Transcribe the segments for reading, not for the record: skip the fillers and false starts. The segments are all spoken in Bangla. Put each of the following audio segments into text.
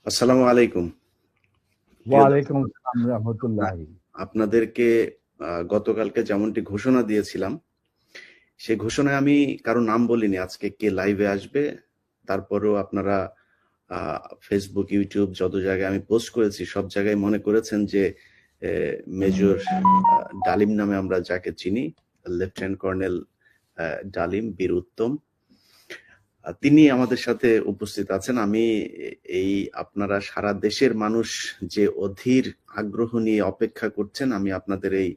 আসসালামু আলাইকুম। প্রিয় ওয়ালাইকুম দর্শক, আসসালাম রহমতুল্লাহি। আপনাদেরকে গতকালকে যেমনটি ঘোষণা দিয়েছিলাম, সেই ঘোষণায় আমি কারো নাম বলিনি আজকে কে লাইভে আসবে। তারপরেও আপনারা ফেসবুক, ইউটিউব যত জায়গায় আমি পোস্ট করেছি সব জায়গায় মনে করেছেন যে মেজর ডালিম নামে আমরা যাকে চিনি, লেফটেন্যান্ট কর্নেল ডালিম বীর উত্তম, তিনি আমাদের সাথে উপস্থিত আছেন। আমি এই আপনারা সারা দেশের মানুষ যে অধীর আগ্রহ নিয়ে অপেক্ষা করছেন, আমি আপনাদের এই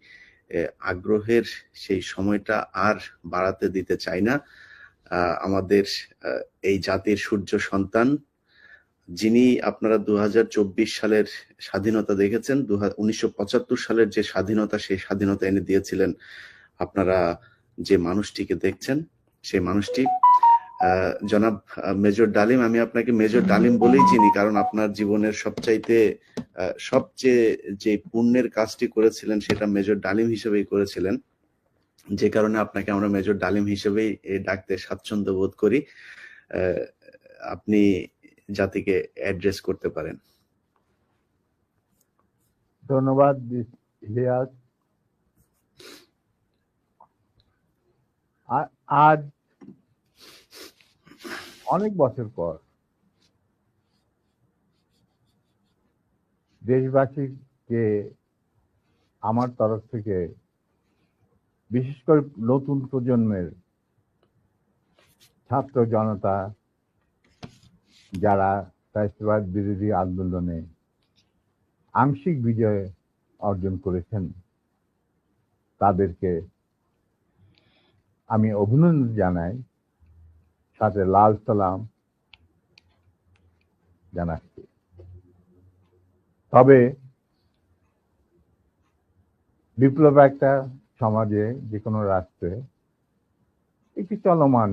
আগ্রহের সেই সময়টা আর বাড়াতে দিতে চাই না। আমাদের এই জাতির সূর্য সন্তান, যিনি আপনারা 2024 সালের স্বাধীনতা দেখেছেন, 1975 সালের যে স্বাধীনতা, সেই স্বাধীনতা এনে দিয়েছিলেন আপনারা যে মানুষটিকে দেখছেন, সেই মানুষটি জনাব মেজর ডালিম। আমি আপনাকে মেজর ডালিম বলেই চিনি, কারণ আপনার জীবনের সবচেয়ে যে পুণ্যের কাজটি করেছিলেন সেটা মেজর ডালিম হিসেবেই করেছিলেন, যে কারণে আপনাকে আমরা মেজর ডালিম হিসেবেই ডাকতে স্বাচ্ছন্দ্য বোধ করি। আপনি জাতিকে অ্যাড্রেস করতে পারেন। ধন্যবাদ ইলিয়াস। আজ অনেক বছর পর দেশবাসীকে আমার তরফ থেকে, বিশেষ করে নতুন প্রজন্মের ছাত্র জনতা যারা ফ্যাসিবাদ বিরোধী আন্দোলনে আংশিক বিজয় অর্জন করেছেন, তাদেরকে আমি অভিনন্দন জানাই, সাথে লাল সালাম জানাচ্ছি। তবে বিপ্লব একটা সমাজে, যে কোনো রাষ্ট্রে একটি চলমান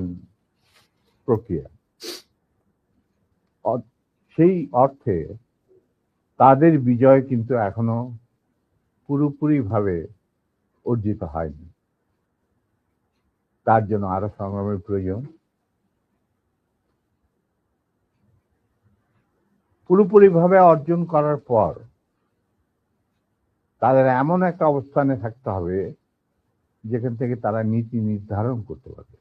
প্রক্রিয়া। সেই অর্থে তাদের বিজয় কিন্তু এখনো পুরোপুরিভাবে অর্জিত হয়নি। তার জন্য আরো সংগ্রামের প্রয়োজন। পুরোপুরিভাবে অর্জন করার পর তাদের এমন একটা অবস্থানে থাকতে হবে যেখান থেকে তারা নীতি নির্ধারণ করতে পারবে।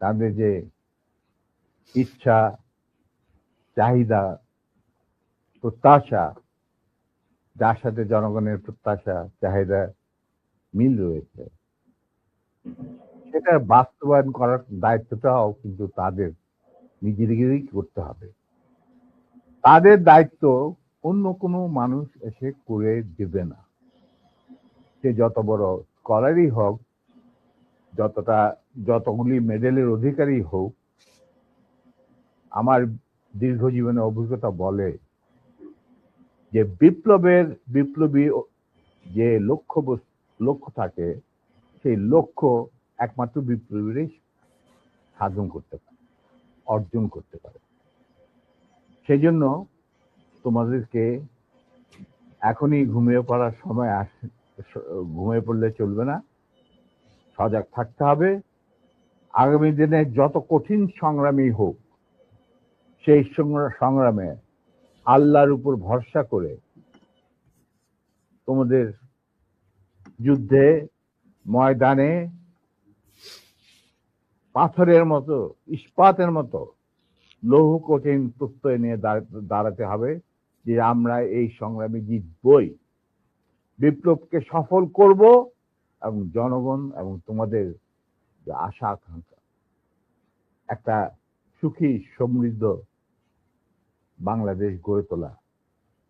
তাদের যে ইচ্ছা, চাহিদা, প্রত্যাশা, যার সাথে জনগণের প্রত্যাশা চাহিদা মিল রয়েছে, সেটা বাস্তবায়ন করার দায়িত্বটাও কিন্তু তাদের নিজেদেরই করতে হবে। তাদের দায়িত্ব অন্য কোনো মানুষ এসে করে দেবে না। সে যত বড় স্কলারই হোক, যতগুলি মেডেলের অধিকারী হোক, আমার দীর্ঘ জীবনের অভিজ্ঞতা বলে যে বিপ্লবী যে লক্ষ্য থাকে, সেই লক্ষ্য একমাত্র বিপ্লবীরাই সাধন করতে পারে, অর্জন করতে পারে। সেই জন্য তোমাদেরকে এখনই ঘুমিয়ে পড়ার সময় ঘুমিয়ে পড়লে চলবে না, সজাগ থাকতে হবে। আগামী দিনে যত কঠিন সংগ্রামই হোক, সেই সংগ্রামে আল্লাহর উপর ভরসা করে তোমাদের যুদ্ধে ময়দানে পাথরের মতো, ইস্পাতের মতো লৌহ কঠিন প্রত্যয় নিয়ে দাঁড়াতে হবে যে আমরা এই সংগ্রামে জিতবই, বিপ্লবকে সফল করব, এবং জনগণ এবং তোমাদের যে আশা আকাঙ্ক্ষা, একটা সুখী সমৃদ্ধ বাংলাদেশ গড়ে তোলা।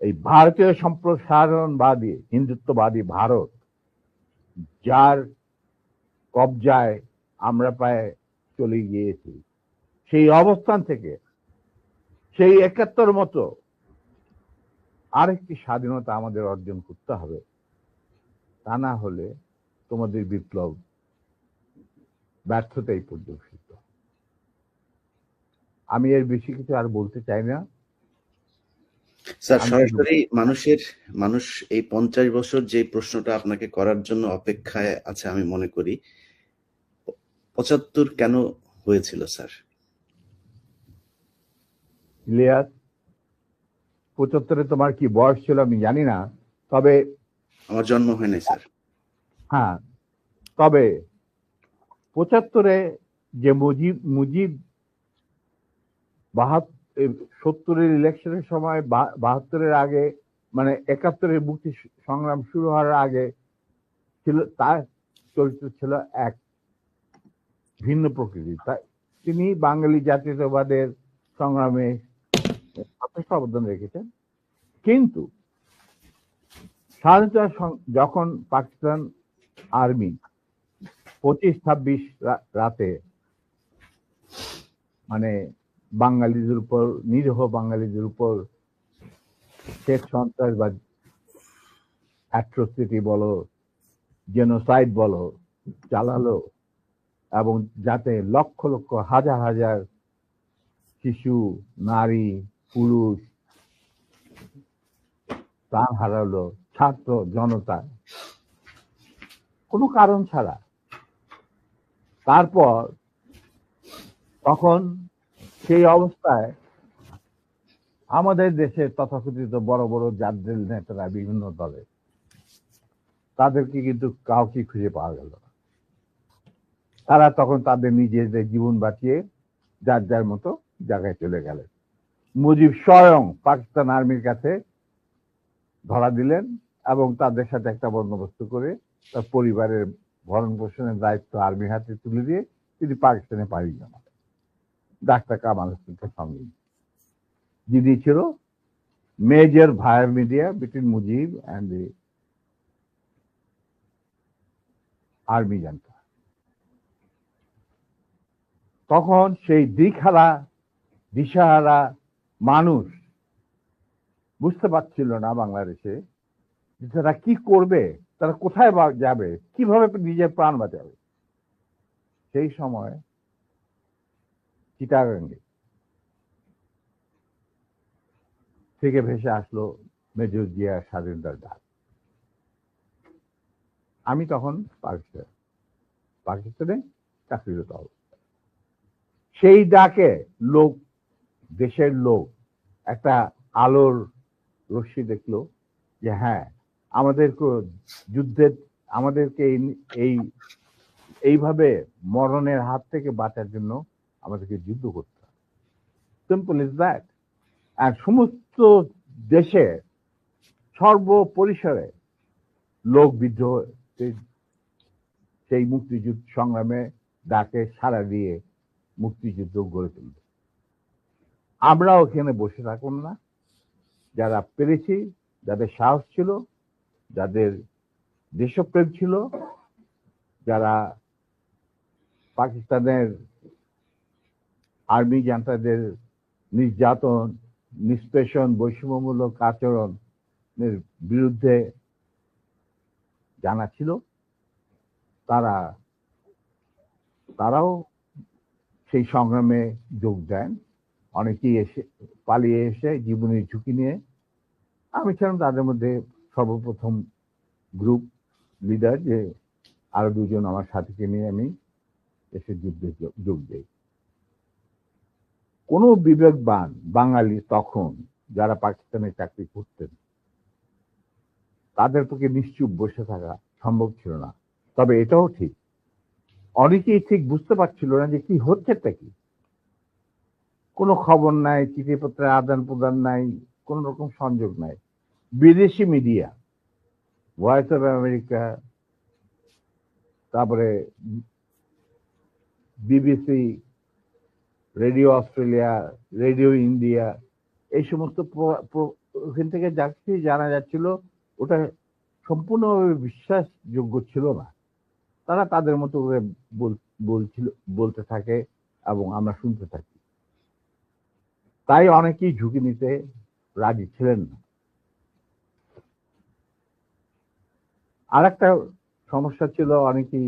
এই ভারতীয় সম্প্রসারণবাদী হিন্দুত্ববাদী ভারত, যার কবজায় আমরা প্রায় চলে গিয়েছি, সেই অবস্থান থেকে সেই 71 মতো আরেকটি স্বাধীনতা আমাদের অর্জন করতে হবে। তা না হলে তোমাদের বিপ্লব ব্যর্থতাই পর্যবেসিত। আমি এর বেশি কিছু আর বলতে চাই না। স্যার, সরাসরি মানুষ এই 50 বছর যে প্রশ্নটা আপনাকে করার জন্য অপেক্ষায় আছে আমি মনে করি, 75 কেন হয়েছিল স্যার? ইলিয়াস, 75-এ তোমার কি বয়স ছিল আমি জানি না, তবে আমার জন্ম হয় নাই স্যার। হ্যাঁ, তবে 75-এ যে মুজিব মুজিব 70-এর ইলেকশনের সময় 72-এর আগে, মানে 71-এর মুক্তি সংগ্রাম শুরু হওয়ার আগে ছিল, তার চরিত্র ছিল এক ভিন্ন প্রকৃতি। তাই তিনি বাঙালি জাতীয়তাবাদের সংগ্রামে যথেষ্ট অবদান রেখেছেন। কিন্তু স্বাধীনতা যখন পাকিস্তান আর্মি 25-26 রাতে মানে বাঙালিদের উপর, নিরীহ বাঙালিদের উপর শেখ সন্ত্রাসবাদ, অ্যাট্রোসিটি বলো, জেনোসাইড বলো, চালালো, এবং যাতে লক্ষ লক্ষ হাজার হাজার শিশু, নারী, পুরুষ প্রাণ হারালো, ছাত্র জনতা, কোনো কারণ ছাড়া। তারপর তখন সেই অবস্থায় আমাদের দেশের তথাকথিত বড় বড় জাতীয় নেতারা বিভিন্ন দলে, তাদেরকে কিন্তু কাউকে খুঁজে পাওয়া গেল না। তারা তখন তাদের নিজেদের জীবন বাঁচিয়ে যার যার মতো জায়গায় চলে গেলেন। মুজিব স্বয়ং পাকিস্তান আর্মির কাছে ধরা দিলেন এবং তাদের সাথে একটা বন্দোবস্ত করে তার পরিবারের ভরণ পোষণের দায়িত্ব আর্মির হাতে তুলে দিয়ে তিনি পাকিস্তানে পাড়ি জমান। ডাক্তার কামাল হোসেনকে সঙ্গে, যিনি ছিল major via media between Mujib and the army junta. তখন সেই দিশাহারা মানুষ বুঝতে পারছিল না বাংলাদেশে যে তারা কি করবে, তারা কোথায় যাবে, কিভাবে নিজের প্রাণ বাঁচাবে। সেই সময় চিটাগাঙ্গে থেকে ভেসে আসলো মেজর জিয়ার স্বাধীনতার ডাক। আমি তখন পাকিস্তানে চাকরিরত অবস্থা। সেই ডাকে দেশের লোক একটা আলোর রশ্মি দেখলো যে হ্যাঁ, আমাদেরকে এইভাবে মরণের হাত থেকে বাঁচার জন্য আমাদেরকে যুদ্ধ করতে হবে। Simple is that. আর সমস্ত দেশে সর্বপরিসরে লোক বিদ্রোহ, সেই মুক্তিযুদ্ধ সংগ্রামে ডাকে সাড়া দিয়ে মুক্তিযুদ্ধ গড়ে তুলবে। আমরা ওখানে বসে থাকুন না, যারা পেরেছি, যাদের সাহস ছিল, যাদের দেশপ্রেম ছিল, যারা পাকিস্তানের আর্মি জান্তাদের নির্যাতন, নিষ্পেষণ, বৈষম্যমূলক আচরণের বিরুদ্ধে জানা ছিল, তারাও সেই সংগ্রামে যোগ দেন। অনেকেই পালিয়ে এসে জীবনের ঝুঁকি নিয়ে। আমি ছিলাম তাদের মধ্যে সর্বপ্রথম গ্রুপ লিডার, যে আরো দুজন আমার সাথীকে নিয়ে আমি এসে যুদ্ধে যোগ দেই। কোন বিবেকবান বাঙালি তখন যারা পাকিস্তানে চাকরি করতেন, তাদের পক্ষে নিশ্চুপ বসে থাকা সম্ভব ছিল না। তবে এটাও ঠিক, অনেকেই ঠিক বুঝতে পারছিল না যে কি হচ্ছেটা কি। কোনো খবর নাই, চিঠিপত্রের আদান প্রদান নাই, কোন রকম সংযোগ নাই। বিদেশি মিডিয়া, ভয়েস অফ আমেরিকা, তারপরে BBC, radio Australia, radio India, এই সমস্ত ওখান থেকে যা কিছু জানা যাচ্ছিল ওটা সম্পূর্ণভাবে বিশ্বাসযোগ্য ছিল না। তারা তাদের মতো করে বলতে থাকে এবং আমরা শুনতে থাকি। তাই অনেকেই ঝুঁকি নিতে রাজি ছিলেন না। আর একটা সমস্যা ছিল, অনেকেই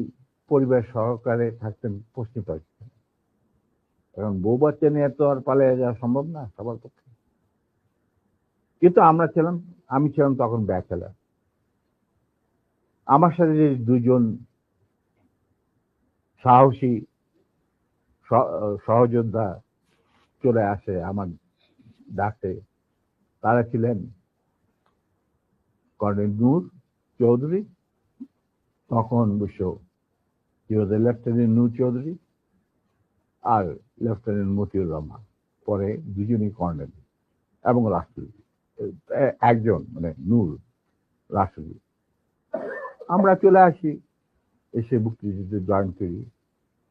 পরিবার সহকারে থাকতেন পশ্চিম পাকিস্তান। কারণ বউ বাচ্চা নিয়ে তো আর পালিয়ে যাওয়া সম্ভব না সবার পক্ষে। কিন্তু আমি ছিলাম তখন ব্যাচেলার। আমার সাথে যে দুজন সাহসী সহযোদ্ধা চলে আসে আমার ডাকে, তারা ছিলেন কর্নেল নূর চৌধুরী, তখন অবশ্য লেফটেন্যান্ট নূর চৌধুরী আর লেফটেন্যান্ট মতিউর রহমান, পরে দুজনই কর্নেল এবং রাষ্ট্রপতি, একজন মানে নূর রাষ্ট্রপতি। আমরা চলে আসি, এসে মুক্তিযুদ্ধে জয়েন করি।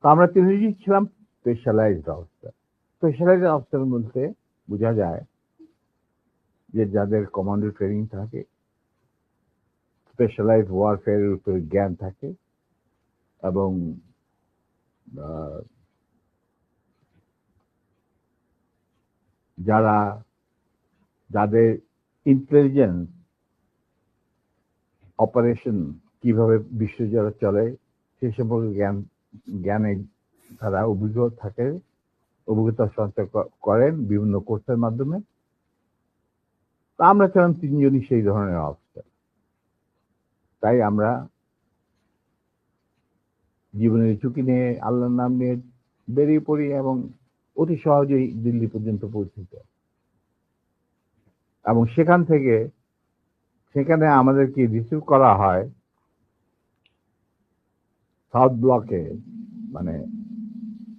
তো আমরা তিনজনই ছিলাম স্পেশালাইজড অফিসার। স্পেশালাইজড অফিসার বলতে বোঝা যায় যে যাদের কমান্ডো ট্রেনিং থাকে, স্পেশালাইজড ওয়ারফেয়ারের উপর জ্ঞান থাকে, এবং যাদের ইন্টেলিজেন্স অপারেশন কিভাবে বিশ্বজুড়ে চলে সে সম্পর্কে জ্ঞানে তারা অভিজ্ঞতা সঞ্চয় করেন বিভিন্ন কোর্সের মাধ্যমে। তা আমরা ছিলাম তিনজনই সেই ধরনের অফিসার। তাই আমরা জীবনের ঝুঁকি নিয়ে আল্লাহর নাম নিয়ে বেরিয়ে পড়ি এবং অতি সহজেই দিল্লি পর্যন্ত পৌঁছতে। এবং সেখানে আমাদেরকে রিসিভ করা হয় সাউথ ব্লকে, মানে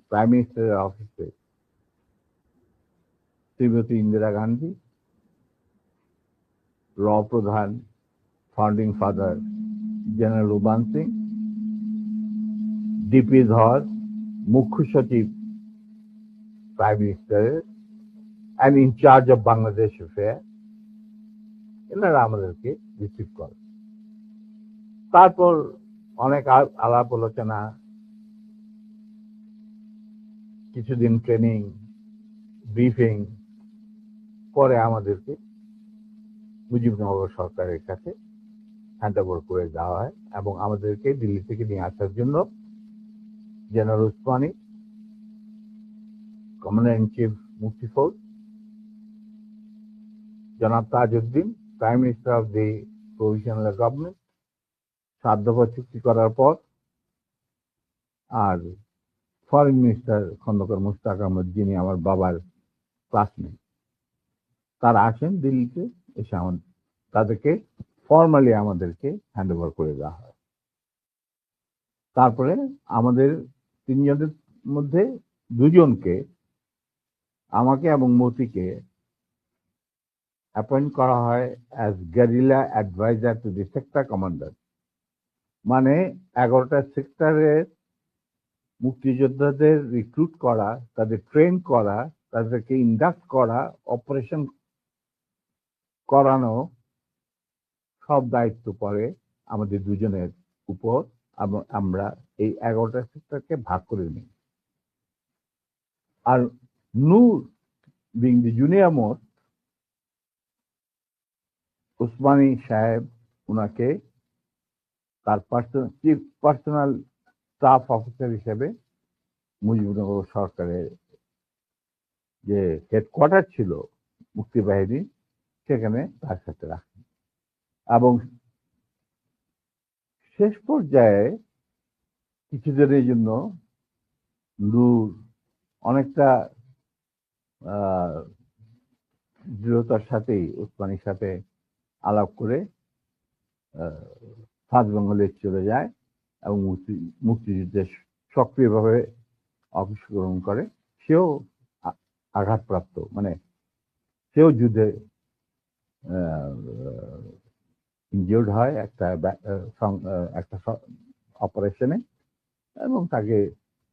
প্রাইম মিনিস্টারের অফিসে শ্রীমতী ইন্দিরা গান্ধী, প্রধান founding father general Ruban Singh, D P Dhar, মুখ্য সচিব প্রাইম মিনিস্টারের and in charge of Bangladesh affair, এনারা আমাদেরকে রিসিভ করে। তারপর অনেক আলাপ আলোচনা, কিছুদিন ট্রেনিং, ব্রিফিং, পরে আমাদেরকে মুজিবনগর সরকারের কাছে হ্যান্ড ওভার করে দেওয়া হয় এবং আমাদেরকে দিল্লি থেকে নিয়ে আসার জন্য general Usmani, commander in chief মুক্তি ফৌজ, জনাব Tajuddin, prime minister of the provisional government, 7 দফা চুক্তি করার পর, আর ফরেন মিনিস্টার খন্দকার মুশতাক আহমদ, যিনি আমার বাবার ক্লাসমেট, তারা আসেন দিল্লিতে। এসে তাদেরকে ফর্মালি আমাদেরকে হ্যান্ড ওভার করে দেওয়া হয়। তারপরে আমাদের তিনজনের মধ্যে দুজনকে, আমাকে এবং মতিকে, অ্যাপয়েন্ট করা হয় as guerrilla adviser to the sector commander. মানে 11টা সেক্টরের মুক্তিযোদ্ধাদের রিক্রুট করা, তাদের ট্রেন করা, তাদেরকে ইন্ডাক্ট করা, অপারেশন করানো, সব দায়িত্ব পড়ে আমাদের দুজনের উপর। আমরা এই 11টা সেক্টরকে ভাগ করে নিই। আর Noor being the junior most, Osmani সাহেব উনাকে তার পার্সোনাল স্টাফ অফিসার হিসেবে মুজিবনগর সরকারের যে হেডকোয়ার্টার ছিল মুক্তিবাহিনী, সেখানে তার সাথে রাখেন। এবং শেষ পর্যায়ে কিছুদিনের জন্য নূর অনেকটা দৃঢ়তার সাথেই উসমানীর সাথে আলাপ করে সাউথ বেঙ্গলে চলে যায় এবং মুক্তিযুদ্ধে সক্রিয়ভাবে অংশগ্রহণ করে। সেও আঘাতপ্রাপ্ত, মানে সেও যুদ্ধে ইনজিওর্ড হয় একটা অপারেশনে, এবং তাকে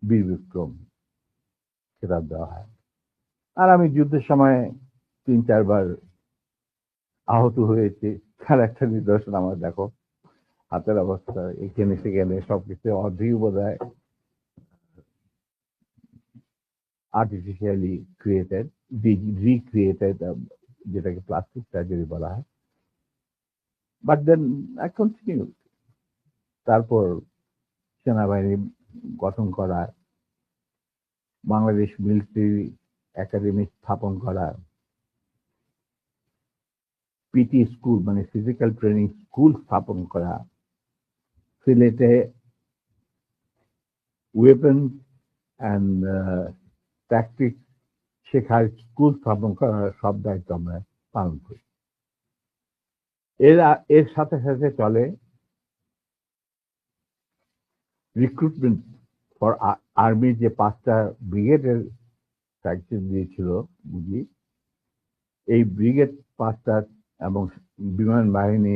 বীর বিক্রম খেতাব দেওয়া হয়। আর আমি যুদ্ধের সময় 3-4 বার আহত হয়েছি, তার একটা নিদর্শন আমার দেখো, হাতের অবস্থা এখানে সেখানে সবকিছু অর্ধেক বোধ হয় আর্টিফিশিয়ালি ক্রিয়েটেড, রিক্রিয়েটেড, যেটাকে প্লাস্টিক সার্জারি বলা হয়। But then I continue. তারপর সেনাবাহিনী গঠন করা, বাংলাদেশ মিলিটারি একাডেমি স্থাপন করা, পিটি স্কুল মানে ফিজিক্যাল ট্রেনিং স্কুল স্থাপন করা, সিলেটে ওয়েপন অ্যান্ড ট্যাকটিক্স শেখার স্কুল স্থাপন করার সব দায়িত্ব আমরা পালন করি। এর সাথে সাথে চলে রিক্রুটমেন্ট ফর আর্মি, যে 5টা ব্রিগেডের সাইকেল দিয়েছিল বুঝি, এই ব্রিগেড 5টা এবং বিমান বাহিনী,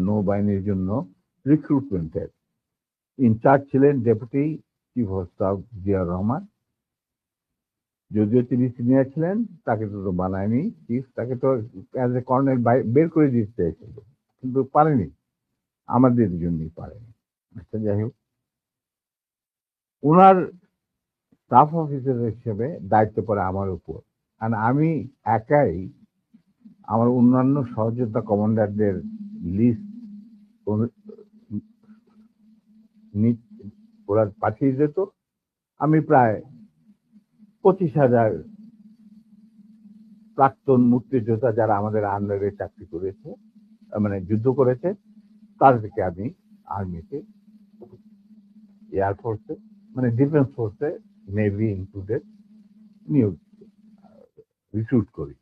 নৌবাহিনীর জন্য রিক্রুটমেন্টের ইনচার্জ ছিলেন deputy chief of staff Ziaur Rahman. যদিও তিনি সিনিয়র ছিলেন, তাকে তো বানায়নি চিফ, তাকে তো অ্যাজ এ কর্নেল বের করে দিতে চেয়েছিল, কিন্তু পারেনি, আমাদের জন্যই পারেনি। আচ্ছা, যাই হোক, ওনার স্টাফ অফিসার হিসেবে দায়িত্ব পড়ে আমার উপর। আর আমি একাই আমার অন্যান্য সহযোদ্ধা কমান্ডারদের লিস্ট ওরা পাঠিয়ে দিত। আমি প্রায় 25,000 প্রাক্তন মুক্তিযোদ্ধা যারা আমাদের আন্ডারে চাকরি করেছে, মানে যুদ্ধ করেছে, তাদেরকে আমি আর্মিতে, এয়ারফোর্সে, মানে ডিফেন্স ফোর্সে, নেভি ইনক্লুডেড, নিয়োগ রিক্রুট করি।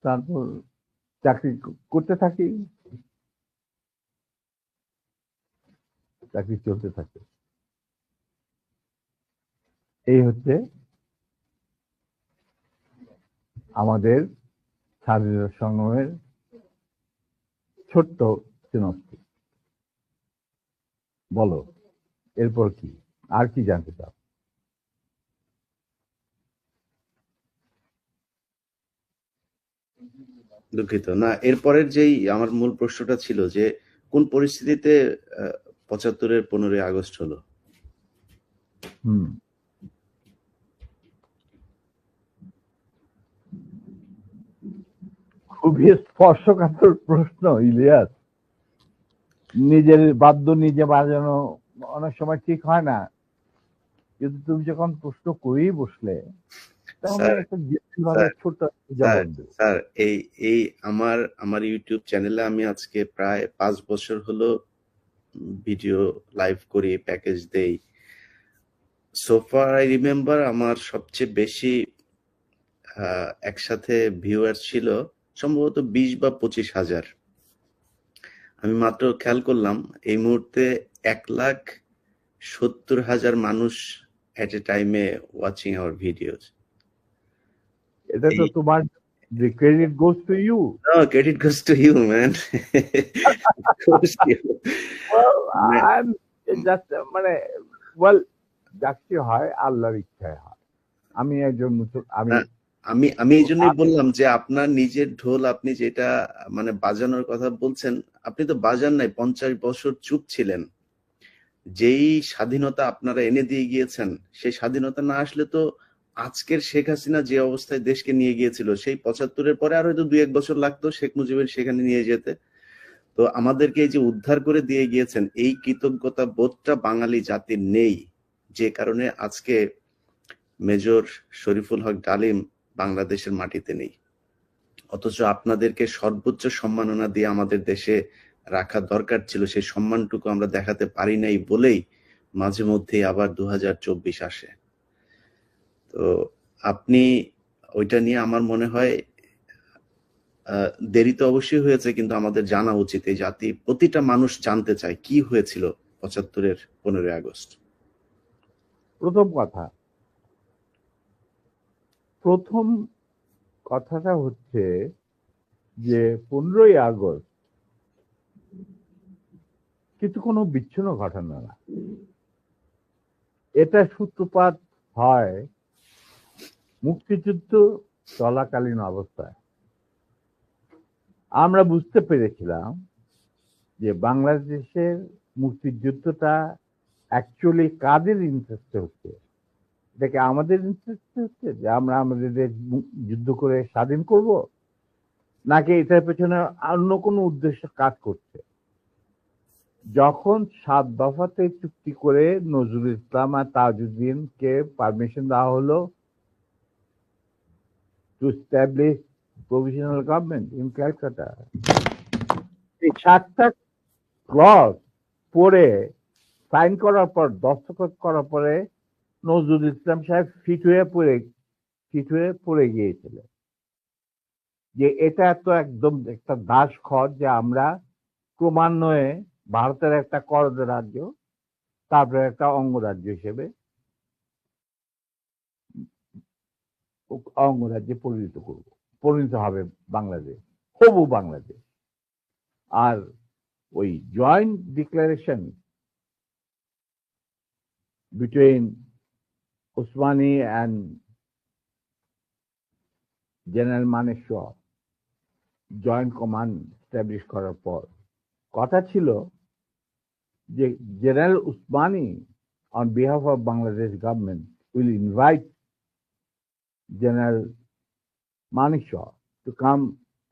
তারপর চাকরি করতে থাকি, চাকরি চলতে থাকে। এই হচ্ছে আমাদের স্বাধীনতা সংগ্রামের ছোট্ট সিনপসিস। বলো এরপর কি, আর কি জানতে চাও? দুঃখিত, না, এরপরের যেই আমার মূল প্রশ্নটা ছিল যে কোন পরিস্থিতিতে 75-এর 15ই আগস্ট হলো? খুবই স্পর্শকাতর প্রশ্ন ইলিয়াস। নিজের বাদ্য নিজে বাজানো অনেক সময় ঠিক হয় না, কিন্তু তুমি যখন প্রশ্ন করেই বসলে, তাহলে একটা ছোট্ট জবাব দেবো। স্যার, এই আমার ইউটিউব চ্যানেলে আমি আজকে প্রায় 5 বছর হলো ভিডিও লাইভ করি, প্যাকেজ দেই। সোফার আই রিমেম্বার আমার সবচেয়ে বেশি একসাথে ভিউয়ার ছিল সম্ভবত 20 বা 25,000। আমি মাত্র খেয়াল করলাম এই মুহূর্তে 1,70,000 মানুষ এট এ টাইমে ওয়াচিং আওয়ার ভিডিওস। এটা তো তোমার, the credit goes to you. No, credit goes to you, man. Goes to you. Well, I'm just মানে well, যা কিছু হয় আল্লাহর ইচ্ছায় হয়। আমি একজন আমি এই জন্যই বললাম যে আপনার নিজের ঢোল, আপনি যেটা মানে বাজানোর কথা বলছেন, আপনি তো বাজান নাই, 50 বছর চুপ ছিলেন। যেই স্বাধীনতা আপনারা এনে দিয়ে গিয়েছেন, সেই স্বাধীনতা না আসলে তো আজকের শেখ হাসিনা যে অবস্থায় দেশকে নিয়ে গিয়েছিল, সেই 75-এর পরে আর হয়তো 2-1 বছর লাগতো শেখ মুজিবের সেখানে নিয়ে যেতে। তো আমাদেরকে এই যে উদ্ধার করে দিয়ে গিয়েছেন, এই কৃতজ্ঞতা বোধটা বাঙালি জাতির নেই, যে কারণে আজকে মেজর শরীফুল হক ডালিম বাংলাদেশের মাটিতে নেই। অথচ আপনাদেরকে সর্বোচ্চ সম্মাননা দিয়ে আমাদের দেশে রাখা দরকার ছিল, সেই সম্মানটুকু আমরা দেখাতে পারি নাই বলেই মাঝে মধ্যেই আবার 2024 আসে। তো আপনি ওইটা নিয়ে আমার মনে হয় দেরি তো অবশ্যই হয়েছে, কিন্তু আমাদের জানা উচিত, এই জাতি প্রতিটা মানুষ জানতে চায় কি হয়েছিল 75-এর 15ই আগস্ট। প্রথম কথাটা হচ্ছে যে 15ই আগস্ট কিন্তু কোনো বিচ্ছিন্ন ঘটনা না। এটা সূত্রপাত হয় মুক্তিযুদ্ধ চলাকালীন অবস্থায়। আমরা বুঝতে পেরেছিলাম যে বাংলাদেশের মুক্তিযুদ্ধটা অ্যাকচুয়ালি কাদের ইন্টারেস্টে হচ্ছে। এটাকে আমাদের ইন্টারেস্টে হচ্ছে যে আমরা আমাদের দেশ যুদ্ধ করে স্বাধীন করব, নাকি এটার পেছনে অন্য কোনো উদ্দেশ্য কাজ করছে? যখন 7 দফাতে চুক্তি করে নজরুল ইসলাম আর তাজউদ্দিনকে পারমিশন দেওয়া হলো to establish provisional government in Calcutta, এই 7টা ক্লজ পড়ে সাইন করার পর, দস্তখত করার পরে নজরুল ইসলাম সাহেব ফিট হয়ে পড়ে গিয়েছিলেন। যে এটা তো একদম একটা দাস খত যে আমরা ক্রমান্বয়ে ভারতের একটা করদ রাজ্য, তারপরে একটা অঙ্গরাজ্য হিসেবে অঙ্গরাজ্যে পরিণত হবে বাংলাদেশ, হবু বাংলাদেশ। আর ওই joint declaration between Usmani and general Manekshaw joint command establish করার পর কথা ছিল যে general Usmani on behalf of Bangladesh government will invite General Manekshaw to come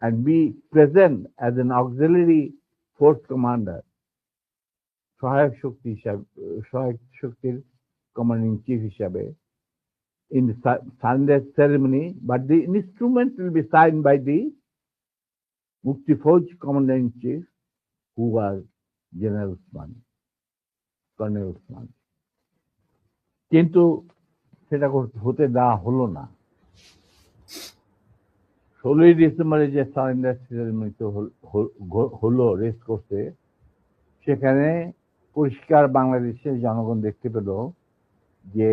and be present as an auxiliary force commander, সহায়ক শক্তির কমান্ডিং চিফ হিসাবে in the surrender ceremony, but the instrument will be signed by the Mukti Fauj commander in chief, who was General Usmani, Colonel Usmani. কিন্তু সেটা হতে দেওয়া হলো না। 16ই ডিসেম্বরে যে সারেন্ডার সেরেমনি হলো রেস্ট করতে, সেখানে পরিষ্কার বাংলাদেশের জনগণ দেখতে পেল যে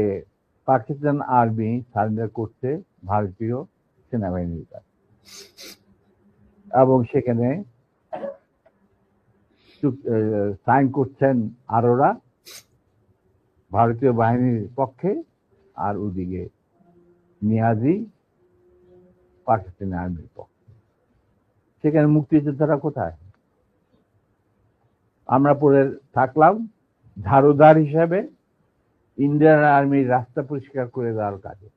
পাকিস্তান আর্মি সারেন্ডার করছে ভারতীয় সেনাবাহিনীর কাছে, এবং সেখানে সাইন করছেন আরোরা ভারতীয় বাহিনীর পক্ষে, আর ওদিকে নিয়াজি পাকিস্তানি আর্মির পক্ষে। সেখানে মুক্তিযোদ্ধারা কোথায়? আমরা পরে থাকলাম ঝাড়ুদার হিসাবে ইন্ডিয়ান আর্মির রাস্তা পরিষ্কার করে দেওয়ার কাজে,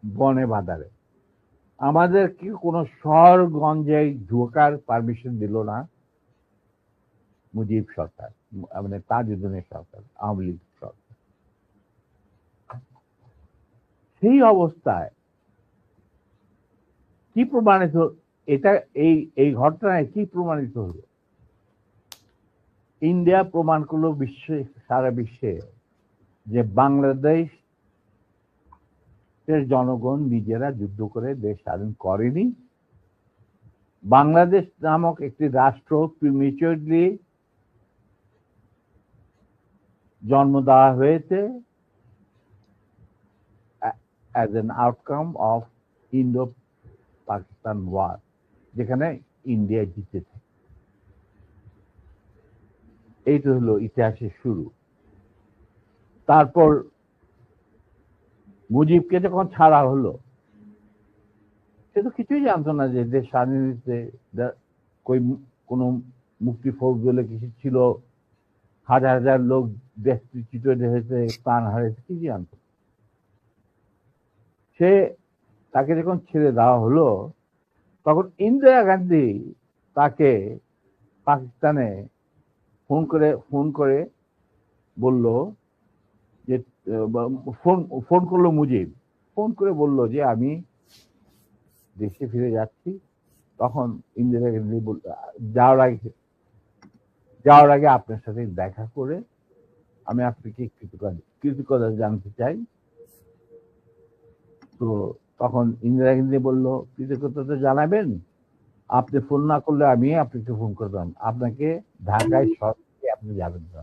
বনে বাদারে। আমাদের কি কোনো শহরগঞ্জে ঢোকার পারমিশন দিল না মুজিব সরকার, মানে তাজউদ্দিনের সরকার, আওয়ামী লীগ সরকার। সেই অবস্থায় কি প্রমাণিত, এটা এই ঘটনায় কি প্রমাণিত হলো? ইন্ডিয়া প্রমাণ করলো সারা বিশ্বে যে বাংলাদেশের জনগণ নিজেরা যুদ্ধ করে দেশ স্বাধীন করেনি। বাংলাদেশ নামক একটি রাষ্ট্র প্রিমেচুরলি জন্ম দেওয়া হয়েছে as an outcome of Indo-Pakistan war, যেখানে ইন্ডিয়া জিতেছে। এইটা হলো ইতিহাসের শুরু। তারপর মুজিবকে যখন ছাড়া হলো, সে তো কিছুই জানতো না যে দেশ স্বাধীন হয়েছে, কোন মুক্তি ফৌজ বলে কিছু ছিল, হাজার হাজার লোক দেশচ্যুত হয়েছে, প্রাণ হারিয়েছে, কি জানতো। সে তাকে যখন ছেড়ে দেওয়া হলো, তখন ইন্দিরা গান্ধী তাকে পাকিস্তানে ফোন করে বলল যে, ফোন করলো মুজিব, ফোন করে বলল যে আমি দেশে ফিরে যাচ্ছি। তখন ইন্দিরা গান্ধী বলল, যাওয়ার আগে আপনার সাথে দেখা করে আমি আপনাকে কৃতজ্ঞতা জানতে চাই। তো তখন ইন্দিরা গান্ধী বলল, কৃতজ্ঞতা জানাবেন, আপনি ফোন না করলে আমি আপনাকে ফোন করতাম, আপনাকে ঢাকায় সরাসরি আপনি যাবেন না,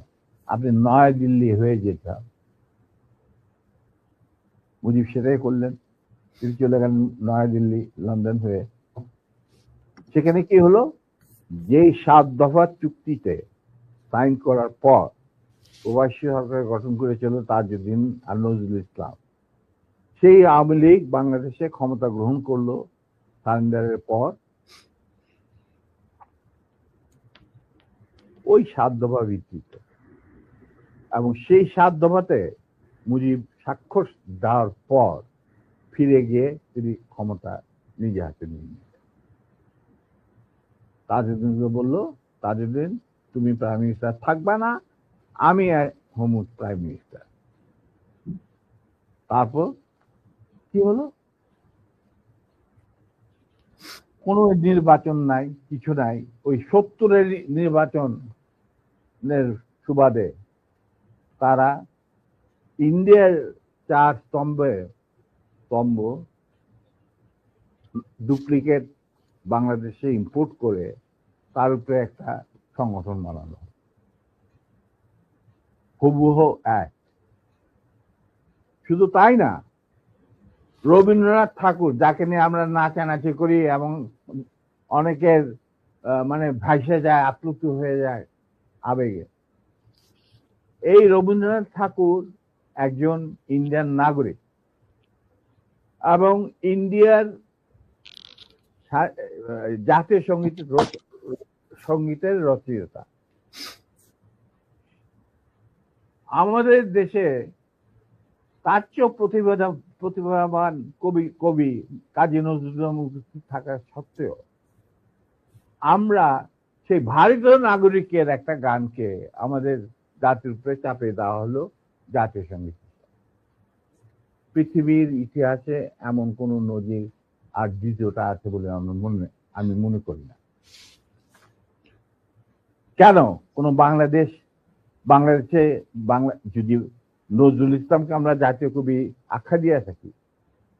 আপনি নয়াদিল্লি হয়ে যেতাম। মুজিব সেটাই করলেন, তিনি চলে গেলেন নয়াদিল্লি, লন্ডন হয়ে। সেখানে কি হলো, যে 7 দফা চুক্তিতে সাইন করার পর প্রবাসী সরকার গঠন করেছিল তাজউদ্দিন আর নজরুল ইসলাম, সেই আওয়ামী লীগ বাংলাদেশে ক্ষমতা গ্রহণ করলো সারেন্ডারের পর। ওই 7 দফা ভিত্তিতে, এবং সেই 7 দফাতে মুজিব স্বাক্ষর দেওয়ার পর ফিরে গিয়ে তিনি ক্ষমতা নিজে হাতে নিয়ে নিলেন। তাজউদ্দিনকে বললো, তাজউদ্দিন তুমি প্রাইম মিনিস্টার থাকবে না, আমি হোম প্রাইম মিনিস্টার। তারপর কি হলো, কোনো নির্বাচন নাই, কিছু নাই। ওই 70-এর নির্বাচনের সুবাদে তারা ইন্ডিয়ার 4 স্তম্ভ ডুপ্লিকেট বাংলাদেশে ইম্পোর্ট করে তার উপরে একটা সংগঠন বানানো, হুবহু এক। শুধু তাই না, রবীন্দ্রনাথ ঠাকুর, যাকে নিয়ে আমরা নাচানাচি করি এবং অনেকের মানে ভাসে যায়, আপ্লুত হয়ে যায় আবেগে, এই রবীন্দ্রনাথ ঠাকুর একজন ইন্ডিয়ান নাগরিক এবং ইন্ডিয়ার জাতীয় সঙ্গীতের রচয়িতা। আমাদের দেশে তার চেয়েও প্রতিভাবান কবি কাজী নজরুল থাকা সত্ত্বেও আমরা সেই ভারতীয় নাগরিকের একটা গানকে আমাদের জাতির উপরে চাপিয়ে দেওয়া হলো জাতীয় সঙ্গীত। পৃথিবীর ইতিহাসে এমন কোন নজির আর দ্বিতীয়টা আছে বলে আমি মনে করি না। কেন কোন বাংলাদেশে যদি নজরুল ইসলামকে আমরা জাতীয় কবি আখ্যা দিয়ে থাকি,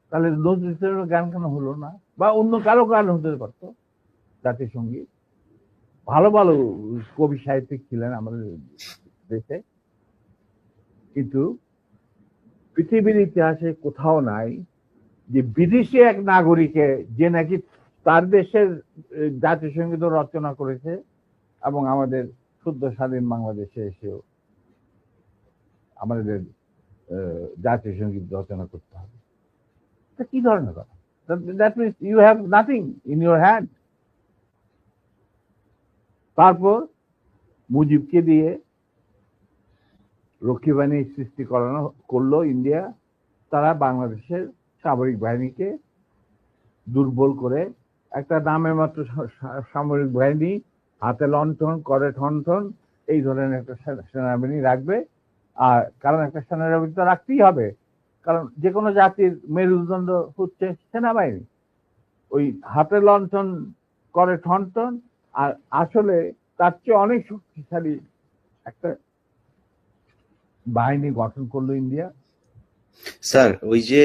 তাহলে নজরুল ইসলামের গান কেন হলো না? বা অন্য কারো গান হতে পারত জাতীয় সঙ্গীত। ভালো ভালো কবি সাহিত্যিক ছিলেন আমাদের দেশে, কিন্তু পৃথিবীর ইতিহাসে কোথাও নাই যে বিদেশি এক নাগরিকে যে নাকি তার দেশের জাতীয় সঙ্গীত রচনা করেছে এবং আমাদের শুদ্ধ স্বাধীন বাংলাদেশে এসেও আমাদের জাতীয় সঙ্গীত রচনা করতে হবে। কি ধরনের কথা? That means you have nothing in your hand. তারপর মুজিবকে দিয়ে রক্ষী বাহিনী সৃষ্টি করলো ইন্ডিয়া। তারা বাংলাদেশের সামরিক বাহিনীকে দুর্বল করে একটা নামের মাত্র সামরিক বাহিনী, হাতে লণ্ঠন করে ঠনঠন, এই ধরনের একটা সেনাবাহিনী রাখবে। আর কারণ একটা সেনাবাহিনী তো রাখতেই হবে, কারণ যে কোনো জাতির মেরুদণ্ড হচ্ছে সেনাবাহিনী। ওই হাতে লণ্ঠন করে ঠনঠন, আর আসলে তার চেয়ে অনেক শক্তিশালী একটা বাহিনী গঠন করলো ইন্ডিয়া। স্যার, ওই যে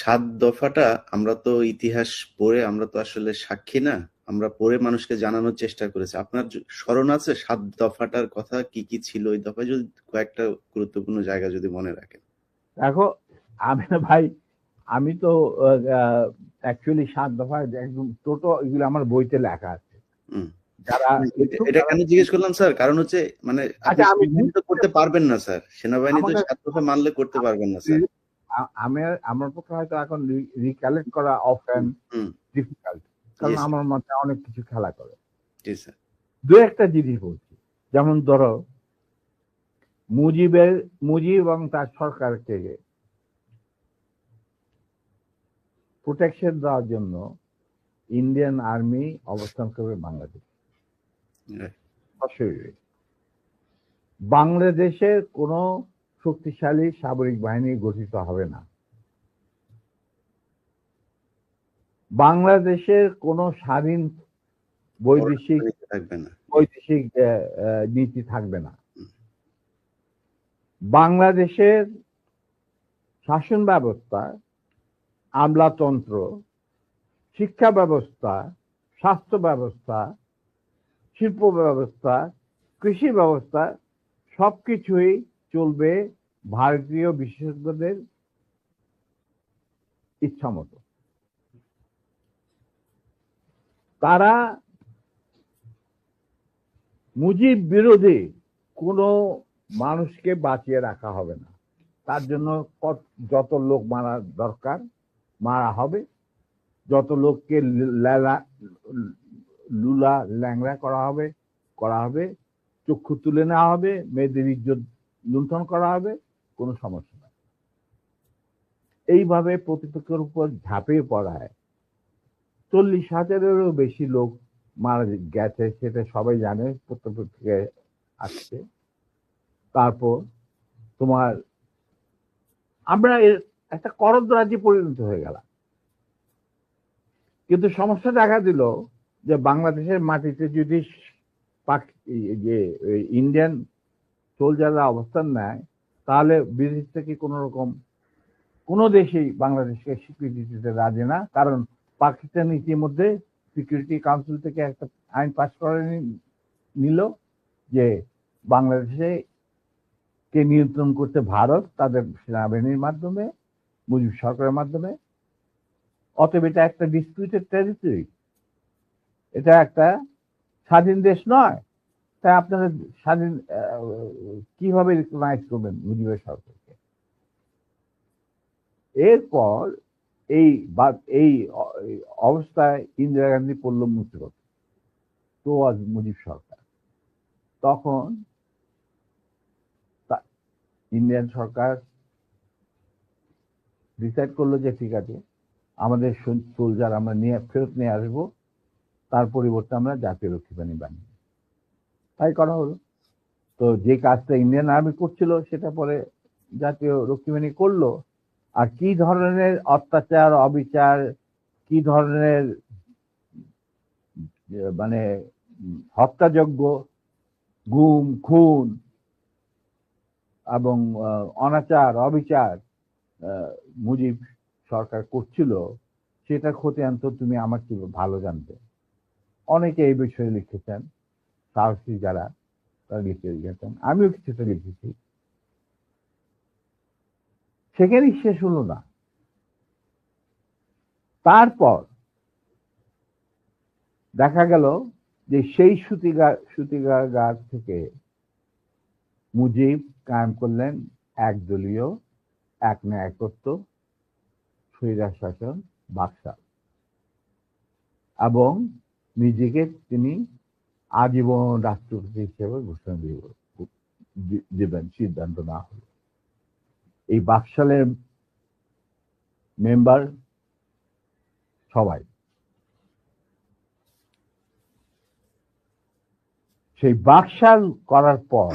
7 দফাটা আমরা তো ইতিহাস পড়ে, আমরা তো আসলে সাক্ষী না, আমরা পড়ে মানুষকে জানানোর চেষ্টা করেছি। আপনার স্মরণ আছে 7 দফাটার কথা? কি কি ছিল ওই দফায়? যদি কয়েকটা গুরুত্বপূর্ণ জায়গা যদি মনে রাখেন। দেখো ভাই, আমি তো অ্যাকচুয়ালি 7 দফা একদম টোটো এগুলো আমার বইতে লেখা আছে। যারা এটা কেন জিজ্ঞেস করলাম স্যার, কারণ হচ্ছে মানে আপনি তো করতে পারবেন না স্যার, সেনাবাহিনী তো 7 দফা মানলে করতে পারবেন না স্যার। আমার পক্ষে হয়তো এখন রিকালেক্ট করা অফেন ডিফিকাল্ট, কারণ আমার মাথায় অনেক কিছু খেলা করে। জি স্যার। দু একটা জিনিস বলছি, যেমন ধরো মুজিব এবং তার সরকারকে প্রোটেকশন দেওয়ার জন্য ইন্ডিয়ান আর্মি অবস্থান করবে বাংলাদেশ। বাংলাদেশের কোনো শক্তিশালী সামরিক বাহিনী গঠিত হবে না। বাংলাদেশের কোনো স্বাধীন বৈদেশিক নীতি থাকবে না। বাংলাদেশের শাসন ব্যবস্থা, আমলাতন্ত্র, শিক্ষা ব্যবস্থা, স্বাস্থ্য ব্যবস্থা, শিল্প ব্যবস্থা, কৃষি ব্যবস্থা সবকিছুই চলবে ভারতীয় বিশেষজ্ঞদের ইচ্ছা মতো। তারা মুজিব বিরোধী কোনো মানুষকে বাঁচিয়ে রাখা হবে না। তার জন্য যত লোক মারা দরকার মারা হবে, যত লোককে লুলা ল্যাংড়া করা হবে, চক্ষু তুলে নেওয়া হবে, মেয়েদের ইজ্জত লুণ্ঠন করা হবে, কোনো সমস্যা নেই। এইভাবে প্রতিপক্ষের উপর ঝাঁপিয়ে পড়ায় 40,000-এরও বেশি লোক মারা গেছে, সেটা সবাই জানে, প্রত্যেকে আসছে। তারপর তোমার আমরা একটা করদ রাজ্যে পরিণত হয়ে গেলাম। কিন্তু সমস্যা দেখা দিল যে বাংলাদেশের মাটিতে যদি ইন্ডিয়ান সোলজাররা অবস্থান নেয়, তাহলে বিদেশ থেকে কোনো দেশেই বাংলাদেশকে স্বীকৃতি দিতে রাজি না, কারণ পাকিস্তান ইতিমধ্যে সিকিউরিটি কাউন্সিল থেকে একটা আইন পাস করে নিল যে বাংলাদেশে কে নিয়ন্ত্রণ করতে ভারত তাদের সেনাবাহিনীর মাধ্যমে, মুজিব সরকারের মাধ্যমে। অতএব এটা একটা ডিসপিউটেড টেরিটরি, এটা একটা স্বাধীন দেশ নয়। তাই আপনারা স্বাধীন কিভাবে রিকগনাইজ করবেন মুজিবের সরকারকে? এরপর এই অবস্থায় ইন্দিরা গান্ধী পড়ল মুসিবত, তো আজ মুজিব সরকার। তখন ইন্ডিয়ান সরকার ডিসাইড করলো যে ঠিক আছে, আমাদের সোলজার আমরা ফেরত নিয়ে আসবো, তার পরিবর্তে আমরা জাতীয় রক্ষী বাহিনী বানিয়ে, তাই করা হলো। তো যে কাজটা ইন্ডিয়ান আর্মি করছিল সেটা পরে জাতীয় রক্ষী বাহিনী করলো। আর কি ধরনের অত্যাচার, অবিচার, কি ধরনের মানে হত্যাযজ্ঞ, গুম খুন এবং অনাচার অবিচার মুজিব সরকার করছিল, সেটা খতিয়ান তো তুমি আমার কি ভালো জানতে। অনেকে এই বিষয়ে লিখেছেন, সাহসী যারা তারা লিখেছেন, আমিও কিছুটা লিখেছি। সেখানেই শেষ হলো না। তারপর দেখা গেল যে সেই সুতিগার থেকে মুজিব কায়েম করলেন একদলীয় এক ন্যায়তত্ত্ব, স্বৈরাচার শাসন, বাকশাল, এবং নিজেকে তিনি আজীবন রাষ্ট্রপতি হিসেবে ঘোষণা দেবেন সিদ্ধান্ত না হলো। এই বাকশালের মেম্বার সবাই। সেই বাকশাল করার পর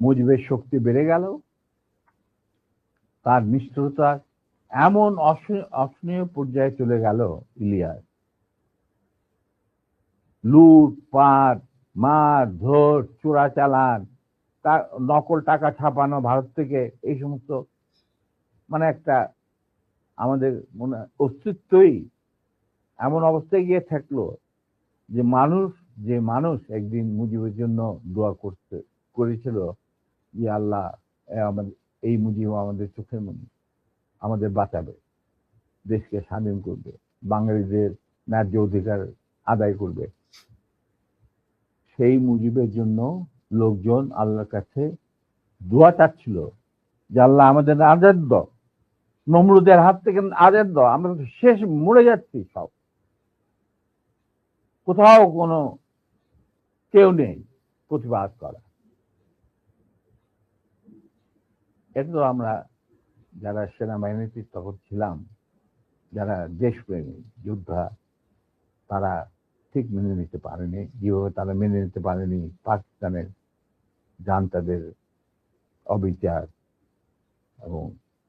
মুজিবের শক্তি বেড়ে গেল, তার নিষ্ঠুরতা এমন অসহনীয় পর্যায়ে চলে গেল, ইলিয়াস লুটপাট, মার ধর, চোরাচালান, তার নকল টাকা ছাপানো ভারত থেকে, এই সমস্ত মানে একটা আমাদের মনে অস্তিত্বই এমন অবস্থায় গিয়ে থাকলো যে মানুষ একদিন মুজিবের জন্য দোয়া করেছিল যে আল্লাহ আমাদের এই মুজিব আমাদের চোখের মনি, আমাদের বাঁচাবে, দেশকে স্বাধীন করবে, বাঙালিদের ন্যায্য অধিকার আদায় করবে। সেই মুজিবের জন্য লোকজন আল্লাহর কাছে দোয়া চাচ্ছিল যে আল্লাহ আমাদের আজাদ দাও, নমরুদের হাত থেকে আজাদ দাও, আমরা তো শেষ, মরে যাচ্ছি সব, কোথাও কোনো কেউ নেই প্রতিবাদ করা। এটা তো আমরা যারা সেনাবাহিনীতে তখন ছিলাম, যারা দেশপ্রেমী যোদ্ধা, তারা ঠিক মেনে নিতে পারেনি। যেভাবে তারা মেনে নিতে পারেনি পাকিস্তানের জান্তাদের অবিচার এবং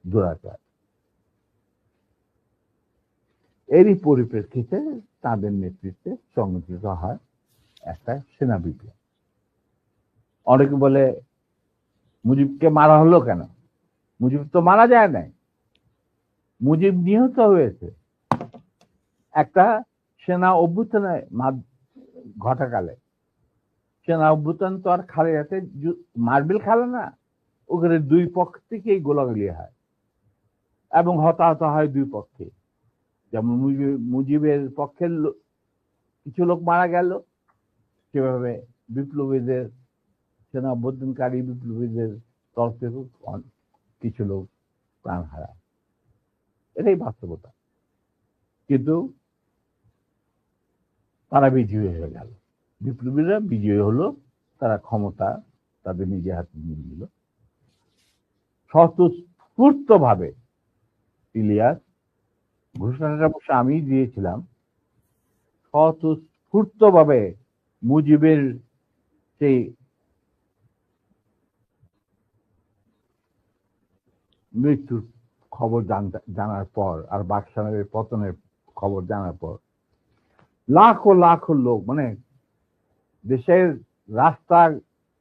দুরাচার। এরই পরিপ্রেক্ষিতে তাদের নেতৃত্বে সংগঠিত হয় একটা সেনা বিপ্লব। অনেকে বলে মুজিবকে মারা হলো কেন? মুজিব তো মারা যায় নাই, মুজিব নিহত হয়েছে একটা সেনা অভ্যুত্থানের ঘটাকালে। সেনা অভ্যুত্থান তো আর খালে যাতে মার্বেল খেলে না, ওখানে দুই পক্ষ থেকেই গোলাগুলি হয় এবং হতাহত হয় দুই পক্ষে। যেমন মুজিবের পক্ষের কিছু লোক মারা গেল, সেভাবে বিপ্লবীদের, সেনা অভ্যুত্থানকারী বিপ্লবীদের তরফ থেকে কিছু লোক প্রাণ হারায়। এটাই বাস্তবতা। কিন্তু তারা বিজয়ী হয়ে গেল, বিপ্লবীরা বিজয়ী হলো, তারা ক্ষমতা তাদের নিজের হাতে নিয়ে নিল স্বতঃস্ফূর্ত ভাবে। ইলিয়াস, ঘোষণাটা অবশ্য আমি দিয়েছিলাম, স্বতঃস্ফূর্ত ভাবে মুজিবের সেই মৃত্যুর খবর জানার পর আর বাকশালের পতনের খবর জানার পর লাখো লাখো লোক, মানে দেশের রাস্তা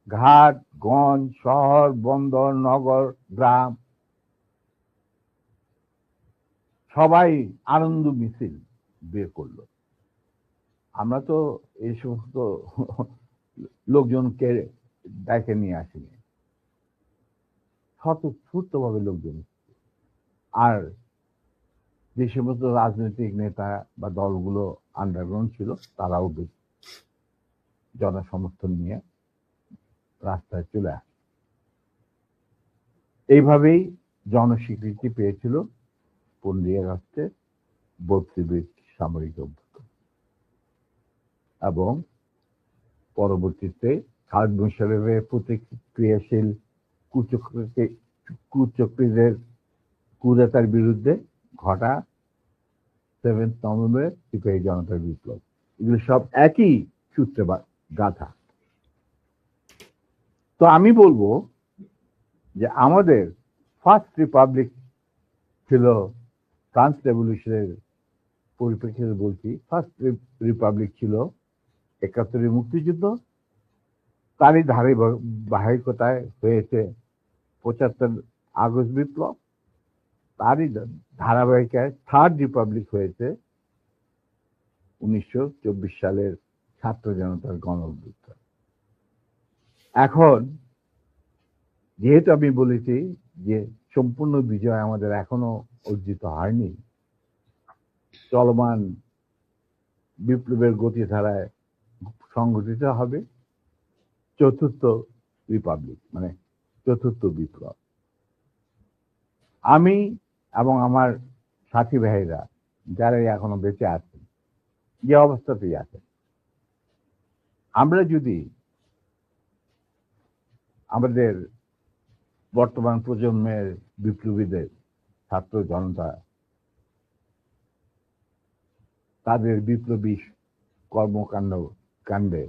ঘাট, গঞ্জ, শহর, বন্দর, নগর, গ্রাম, সবাই আনন্দ মিছিল বের করলো। আমরা তো এই সমস্ত লোকজনকে ডেকে নিয়ে আসিনি, স্বতঃস্ফূর্তভাবে লোকজন। আর যে সমস্ত রাজনৈতিক নেতা বা দলগুলো আন্ডারগ্রাউন্ড ছিল, তারাও বেশ জনসমর্থন নিয়ে রাস্তায় চলে আসে। এইভাবেই জনস্বীকৃতি পেয়েছিল 15 আগস্টে 32 সামরিক অভ্যুত্থান, এবং পরবর্তীতে খালেদ মোশাররফের প্রতিক্রিয়াশীল কুচক্রীদের কুদেতার বিরুদ্ধে ঘটা 7 নভেম্বর সিপাহী জনতার বিপ্লব। এগুলো সব একই সূত্রে গাথা। তো আমি বলবো যে আমাদের ফার্স্ট রিপাবলিক ছিল ফ্রান্স রেভলিউশনের পরিপ্রেক্ষিতে বলছি, ফার্স্ট রিপাবলিক ছিল 71 মুক্তিযুদ্ধ, তারই ধারাবাহিকতায় হয়েছে 75 আগস্ট বিপ্লব, তারই ধারাবাহিকায় থার্ড রিপাবলিক হয়েছে 1924 সালের ছাত্র জনতার গণ অভ্যুত্থান। এখন যেহেতু আমি বলেছি যে সম্পূর্ণ বিজয় আমাদের এখনো অর্জিত হয়নি, চলমান বিপ্লবের গতিধারায় সংগঠিত হবে চতুর্থ রিপাবলিক, মানে চতুর্থ বিপ্লব। আমি এবং আমার সাথী ভাইরা যারা এখনো বেঁচে আছেন, যে অবস্থাতেই আছেন, আমরা যদি আমাদের বর্তমান প্রজন্মের বিপ্লবীদের, ছাত্র জনতা, তাদের বিপ্লবী কাণ্ডে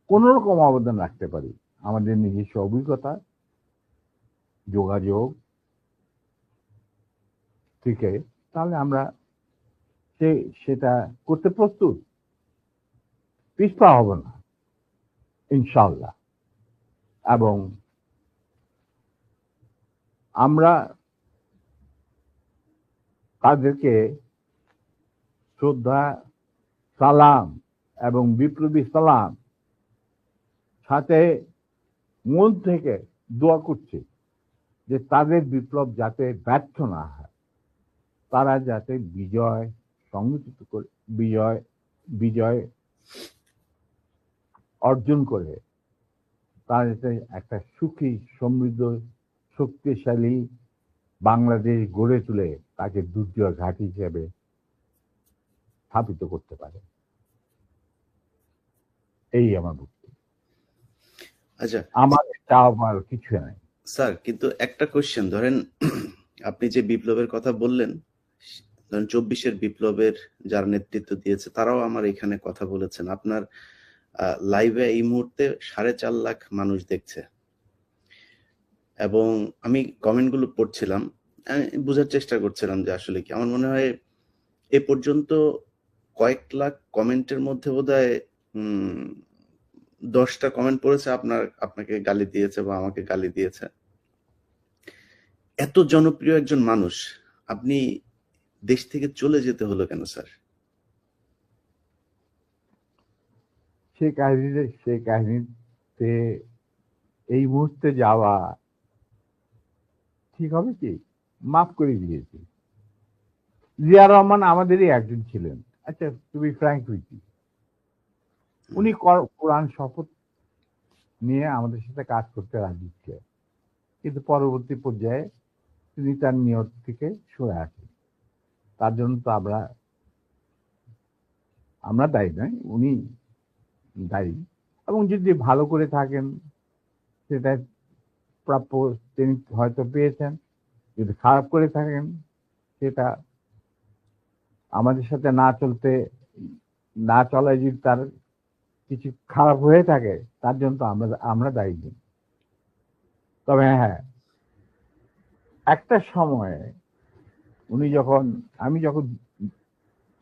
কোন রকম অবদান রাখতে পারি, আমাদের নিজস্ব অভিজ্ঞতা, যোগাযোগ থেকে, তাহলে আমরা সেটা করতে প্রস্তুত, পিছপা হব না ইনশাআল্লাহ। এবং আমরা তাদেরকে শ্রদ্ধা, সালাম এবং বিপ্লবী সালাম সাথে মন থেকে দোয়া করছি যে তাদের বিপ্লব যাতে ব্যর্থ না হয়, তারা যাতে বিজয় সংগঠিত করে, বিজয় অর্জন করে, তারা যাতে একটা সুখী, সমৃদ্ধ, শক্তিশালী বাংলাদেশ গড়ে তুলে তাকে দুর্জয় ঘাঁটি হিসেবে স্থাপিত করতে পারে। এই আমার বক্তব্য। আচ্ছা, আমার চাওয়ার কিছু নাই স্যার, কিন্তু একটা কোশ্চেন, ধরেন আপনি যে বিপ্লবের কথা বললেন, ধরেন 24-এর বিপ্লবের যারা নেতৃত্ব দিয়েছে তারাও আমার এখানে কথা বলেছেন। আপনার লাইভে এই মুহূর্তে 4.5 লাখ মানুষ দেখছে, এবং আমি কমেন্টগুলো পড়ছিলাম, আমি বোঝার চেষ্টা করছিলাম যে আসলে কি। আমার মনে হয় এ পর্যন্ত কয়েক লাখ কমেন্টের মধ্যে বোধহয় 10টা কমেন্ট পড়েছে আপনাকে গালি দিয়েছে বা আমাকে গালি দিয়েছে। এত জনপ্রিয় একজন মানুষ, আপনি দেশ থেকে চলে যেতে হলো কেন স্যার? সে কাহিনীতে এই মুহূর্তে যাওয়া ঠিক হবে কি? মাফ করে দিয়েছি। জিয়া রহমান আমাদেরই একজন ছিলেন। আচ্ছা, to be frank with you, উনি কোরআন শপথ নিয়ে আমাদের সাথে কাজ করতে রাজি ছিলেন, কিন্তু পরবর্তী পর্যায়ে তিনি তার নিয়ত থেকে সরে আসেন। তার জন্য তো আমরা দায়ী নয়, উনি দায়ী। এবং যদি ভালো করে থাকেন সেটা প্রাপ্য তিনি হয়তো পেয়েছেন, যদি খারাপ করে থাকেন সেটা আমাদের সাথে না চলায় যদি তার কিছু খারাপ হয়ে থাকে, তার জন্য তো আমরা দায়ী নেই। তবে হ্যাঁ, একটা সময়ে আমি যখন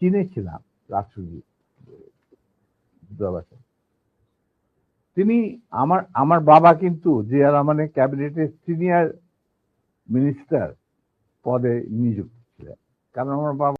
চীনে ছিলাম রাষ্ট্রদূত, তিনি আমার বাবা কিন্তু জিয়া রহমানের ক্যাবিনেটের সিনিয়র মিনিস্টার পদে নিযুক্ত ছিলেন, কারণ আমার বাবা